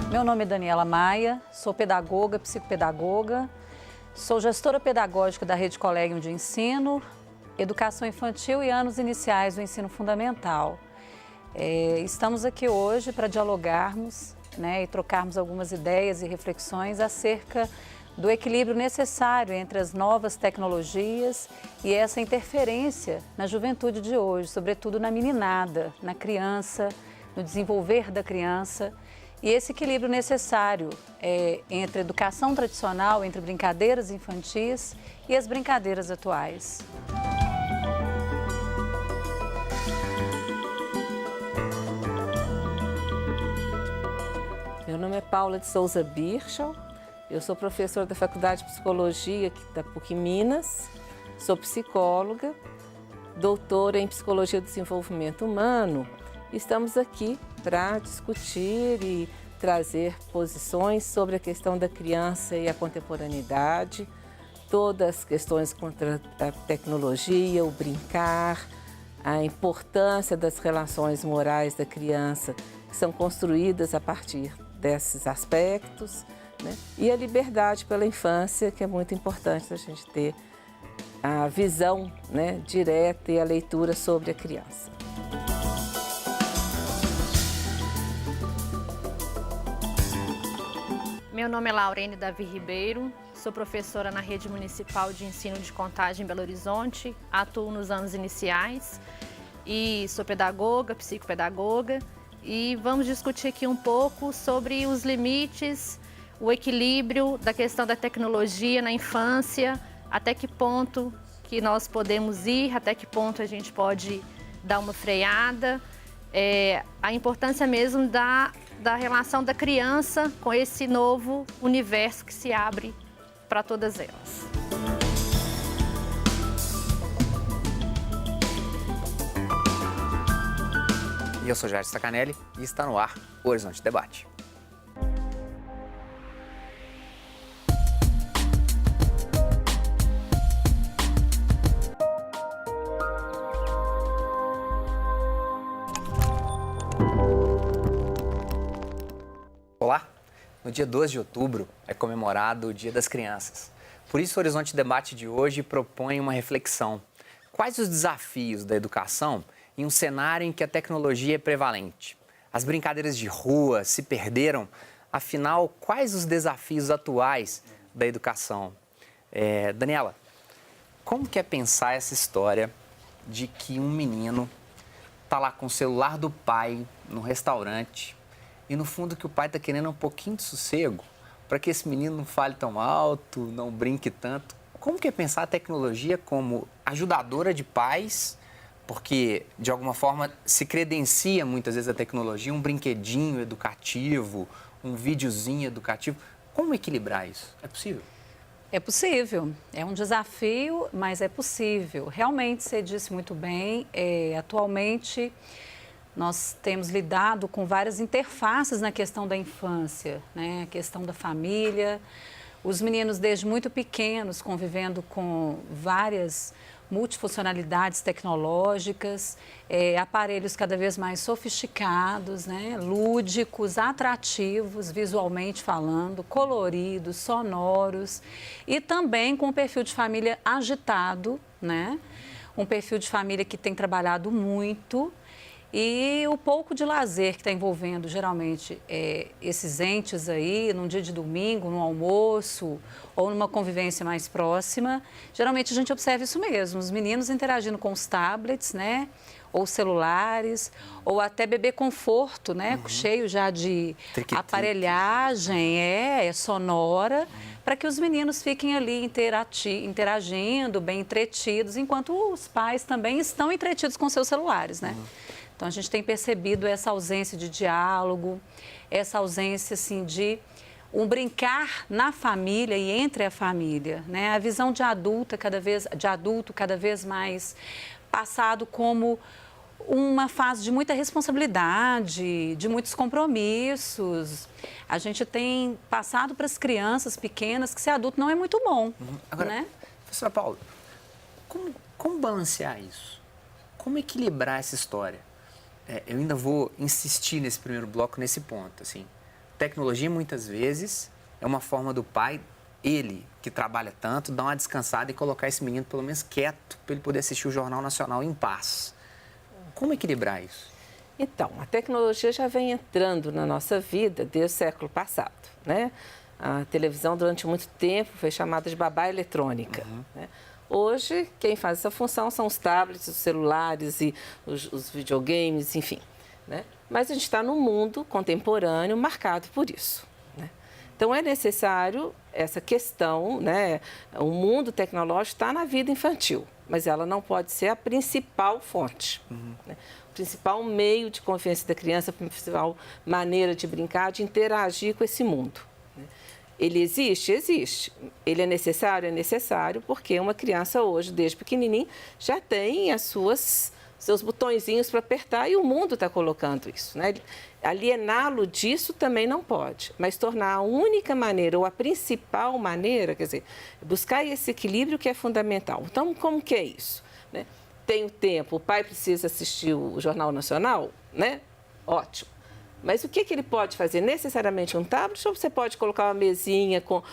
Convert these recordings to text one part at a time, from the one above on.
Meu nome é Daniela Maia, sou pedagoga, psicopedagoga, sou gestora pedagógica da Rede Collegium de Ensino, Educação Infantil e Anos Iniciais do Ensino Fundamental. Estamos aqui hoje para dialogarmos, e trocarmos algumas ideias e reflexões acerca do equilíbrio necessário entre as novas tecnologias e essa interferência na juventude de hoje, sobretudo na meninada, na criança, no desenvolver da criança. E esse equilíbrio necessário entre a educação tradicional, entre brincadeiras infantis e as brincadeiras atuais. Meu nome é Paula de Souza Birchall, eu sou professora da Faculdade de Psicologia da PUC Minas, sou psicóloga, doutora em Psicologia do Desenvolvimento Humano. Estamos aqui para discutir e trazer posições sobre a questão da criança e a contemporaneidade, todas as questões contra a tecnologia, o brincar, a importância das relações morais da criança que são construídas a partir desses aspectos, e a liberdade pela infância, que é muito importante a gente ter a visão direta e a leitura sobre a criança. Meu nome é Laurene Davi Ribeiro, sou professora na Rede Municipal de Ensino de Contagem em Belo Horizonte, atuo nos anos iniciais e sou pedagoga, psicopedagoga, e vamos discutir aqui um pouco sobre os limites, o equilíbrio da questão da tecnologia na infância, até que ponto que nós podemos ir, até que ponto a gente pode dar uma freada, a importância mesmo da relação da criança com esse novo universo que se abre para todas elas. Eu sou Jair Stacanelli e está no ar o Horizonte Debate. Olá! No dia 2 de outubro é comemorado o Dia das Crianças. Por isso, o Horizonte Debate de hoje propõe uma reflexão. Quais os desafios da educação em um cenário em que a tecnologia é prevalente? As brincadeiras de rua se perderam? Afinal, quais os desafios atuais da educação? Daniela, como que é pensar essa história de que um menino está lá com o celular do pai no restaurante e, no fundo, que o pai está querendo um pouquinho de sossego para que esse menino não fale tão alto, não brinque tanto? Como que é pensar a tecnologia como ajudadora de pais? Porque, de alguma forma, se credencia muitas vezes a tecnologia, um brinquedinho educativo, um videozinho educativo. Como equilibrar isso? É possível? É possível. É um desafio, mas é possível. Realmente, você disse muito bem, atualmente nós temos lidado com várias interfaces na questão da infância, a questão da família, os meninos desde muito pequenos convivendo com várias multifuncionalidades tecnológicas, aparelhos cada vez mais sofisticados, lúdicos, atrativos, visualmente falando, coloridos, sonoros e também com um perfil de família agitado, um perfil de família que tem trabalhado muito. E o pouco de lazer que está envolvendo, geralmente, esses entes aí, num dia de domingo, no almoço ou numa convivência mais próxima, geralmente a gente observa isso mesmo, os meninos interagindo com os tablets, ou celulares, ou até bebê conforto, cheio já de aparelhagem, sonora, para que os meninos fiquem ali interagindo, bem entretidos, enquanto os pais também estão entretidos com seus celulares, Então, a gente tem percebido essa ausência de diálogo, essa ausência, assim, de um brincar na família e entre a família, A visão de adulto cada vez mais passado como uma fase de muita responsabilidade, de muitos compromissos. A gente tem passado para as crianças pequenas que ser adulto não é muito bom, Agora, professora Paula, como balancear isso? Como equilibrar essa história? Eu ainda vou insistir nesse primeiro bloco, nesse ponto, assim. tecnologia, muitas vezes, é uma forma do pai, ele, que trabalha tanto, dar uma descansada e colocar esse menino, pelo menos, quieto, para ele poder assistir o Jornal Nacional em paz. Como equilibrar isso? Então, a tecnologia já vem entrando na nossa vida desde o século passado, né? A televisão, durante muito tempo, foi chamada de babá eletrônica, né? Hoje, quem faz essa função são os tablets, os celulares e os videogames, enfim, né? Mas a gente está num mundo contemporâneo marcado por isso, né? Então, é necessário essa questão, né? O mundo tecnológico está na vida infantil, mas ela não pode ser a principal fonte, né? O principal meio de convivência da criança, a principal maneira de brincar, de interagir com esse mundo. Ele existe? Existe. Ele é necessário? É necessário, porque uma criança hoje, desde pequenininho, já tem seus botõezinhos para apertar e o mundo está colocando isso, né? Aliená-lo disso também não pode, mas tornar a única maneira ou a principal maneira, quer dizer, buscar esse equilíbrio que é fundamental. Então, como que é isso, né? Tem o tempo, o pai precisa assistir o Jornal Nacional, né? Ótimo. Mas o que ele pode fazer? Necessariamente um tablet ou você pode colocar uma mesinha com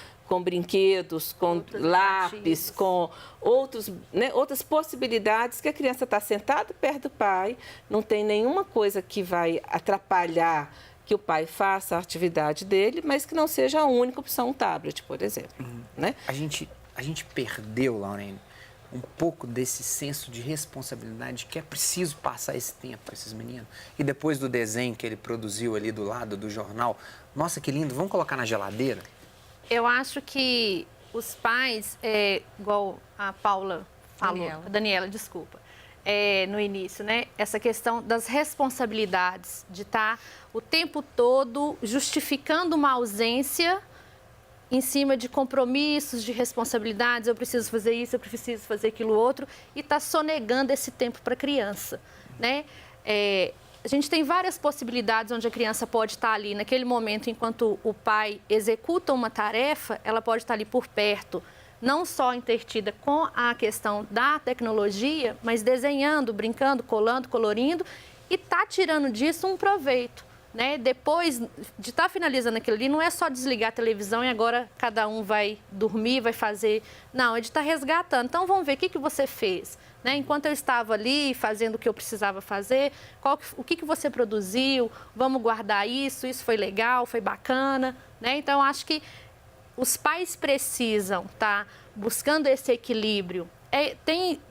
brinquedos, com lápis, com outras possibilidades que a criança está sentada perto do pai, não tem nenhuma coisa que vai atrapalhar que o pai faça a atividade dele, mas que não seja a única opção, um tablet, por exemplo. Né? A gente perdeu, Laurene, um pouco desse senso de responsabilidade que é preciso passar esse tempo para esses meninos. E depois do desenho que ele produziu ali do lado do jornal, nossa, que lindo, vamos colocar na geladeira? Eu acho que os pais, igual a Paula falou, Daniela, desculpa, no início, né? Essa questão das responsabilidades, de estar o tempo todo justificando uma ausência em cima de compromissos, de responsabilidades, eu preciso fazer isso, eu preciso fazer aquilo outro, e está sonegando esse tempo para a criança, né? A gente tem várias possibilidades onde a criança pode estar ali naquele momento, enquanto o pai executa uma tarefa, ela pode estar ali por perto, não só intertida com a questão da tecnologia, mas desenhando, brincando, colando, colorindo, e está tirando disso um proveito. Né? Depois de estar finalizando aquilo ali, não é só desligar a televisão e agora cada um vai dormir, vai fazer... Não, é de estar resgatando. Então, vamos ver o que você fez. Né? Enquanto eu estava ali fazendo o que eu precisava fazer, o que você produziu, vamos guardar isso foi legal, foi bacana. Né? Então, acho que os pais precisam estar buscando esse equilíbrio.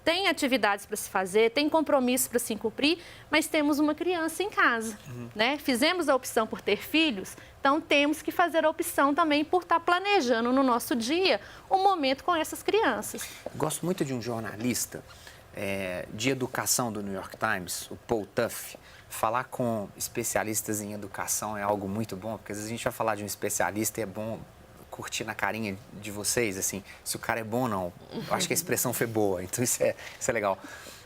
Tem atividades para se fazer, tem compromissos para se cumprir, mas temos uma criança em casa, né? Fizemos a opção por ter filhos, então temos que fazer a opção também por estar planejando no nosso dia um momento com essas crianças. Gosto muito de um jornalista de educação do New York Times, o Paul Tough. Falar com especialistas em educação é algo muito bom, porque às vezes a gente vai falar de um especialista e é bom curtir na carinha de vocês, assim, se o cara é bom ou não. Eu acho que a expressão foi boa, então isso é legal.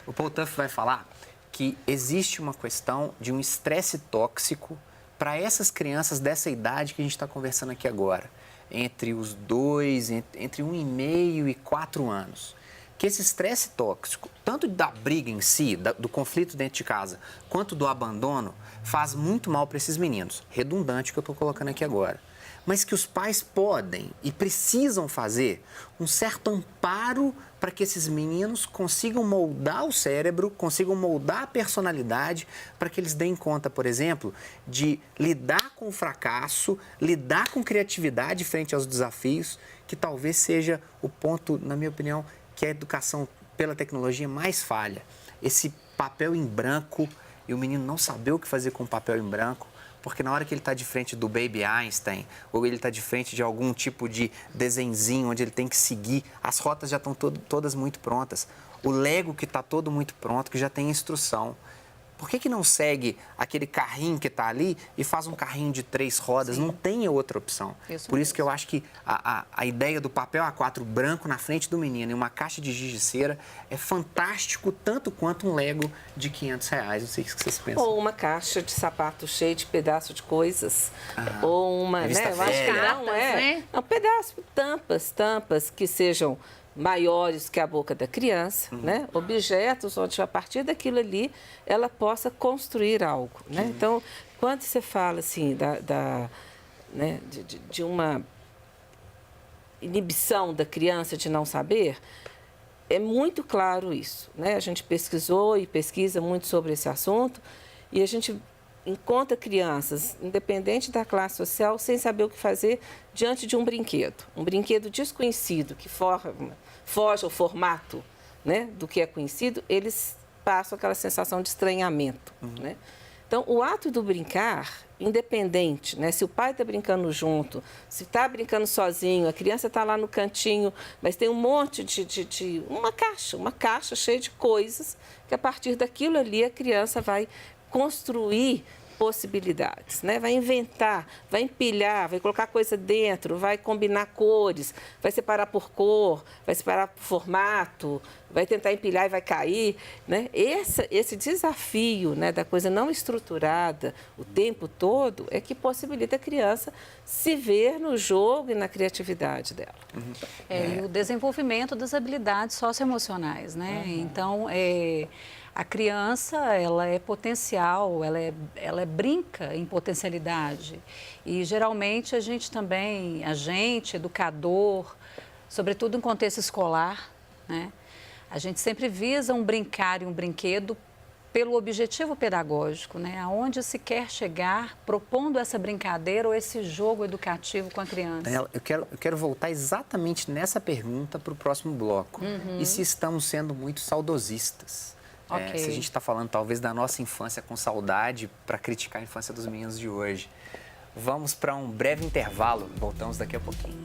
O Paul Tough vai falar que existe uma questão de um estresse tóxico para essas crianças dessa idade que a gente está conversando aqui agora, entre os 2, entre 1,5 e 4 anos. Que esse estresse tóxico, tanto da briga em si, do conflito dentro de casa, quanto do abandono, faz muito mal para esses meninos. Redundante o que eu estou colocando aqui agora. Mas que os pais podem e precisam fazer um certo amparo para que esses meninos consigam moldar o cérebro, consigam moldar a personalidade, para que eles deem conta, por exemplo, de lidar com o fracasso, lidar com criatividade frente aos desafios, que talvez seja o ponto, na minha opinião, que a educação pela tecnologia mais falha. Esse papel em branco e o menino não saber o que fazer com o papel em branco, porque na hora que ele está de frente do Baby Einstein, ou ele está de frente de algum tipo de desenzinho onde ele tem que seguir, as rotas já estão todas muito prontas. O Lego que está todo muito pronto, que já tem instrução. Por que não segue aquele carrinho que está ali e faz um carrinho de 3 rodas? Sim. Não tem outra opção. Por isso que eu acho que a ideia do papel A4 branco na frente do menino e uma caixa de giz de cera é fantástico, tanto quanto um Lego de R$500. Não sei o que vocês pensam. Ou uma caixa de sapato cheia de pedaço de coisas. Ou uma, né? Eu acho que não é. Um pedaço, tampas que sejam maiores que a boca da criança, né? Objetos onde a partir daquilo ali ela possa construir algo, né? Então, quando você fala assim né, de uma inibição da criança de não saber, é muito claro isso, né? A gente pesquisou e pesquisa muito sobre esse assunto e a gente encontra crianças, independente da classe social, sem saber o que fazer diante de um brinquedo desconhecido, que foge ao formato, né, do que é conhecido, eles passam aquela sensação de estranhamento, né? Então, o ato do brincar, independente, né? Se o pai está brincando junto, se está brincando sozinho, a criança está lá no cantinho, mas tem um monte de uma caixa cheia de coisas, que a partir daquilo ali a criança vai construir possibilidades, né? Vai inventar, vai empilhar, vai colocar coisa dentro, vai combinar cores, vai separar por cor, vai separar por formato, vai tentar empilhar e vai cair, né? Esse desafio, né, da coisa não estruturada o tempo todo é que possibilita a criança se ver no jogo e na criatividade dela. E o desenvolvimento das habilidades socioemocionais, né? Então, a criança, ela é potencial, ela brinca em potencialidade. E, geralmente, a gente, educador, sobretudo em contexto escolar, né? A gente sempre visa um brincar e um brinquedo pelo objetivo pedagógico, né? Aonde se quer chegar propondo essa brincadeira ou esse jogo educativo com a criança. Daniela, eu quero voltar exatamente nessa pergunta para o próximo bloco. E se estamos sendo muito saudosistas? Se a gente está falando talvez da nossa infância com saudade para criticar a infância dos meninos de hoje. Vamos para um breve intervalo. Voltamos daqui a pouquinho.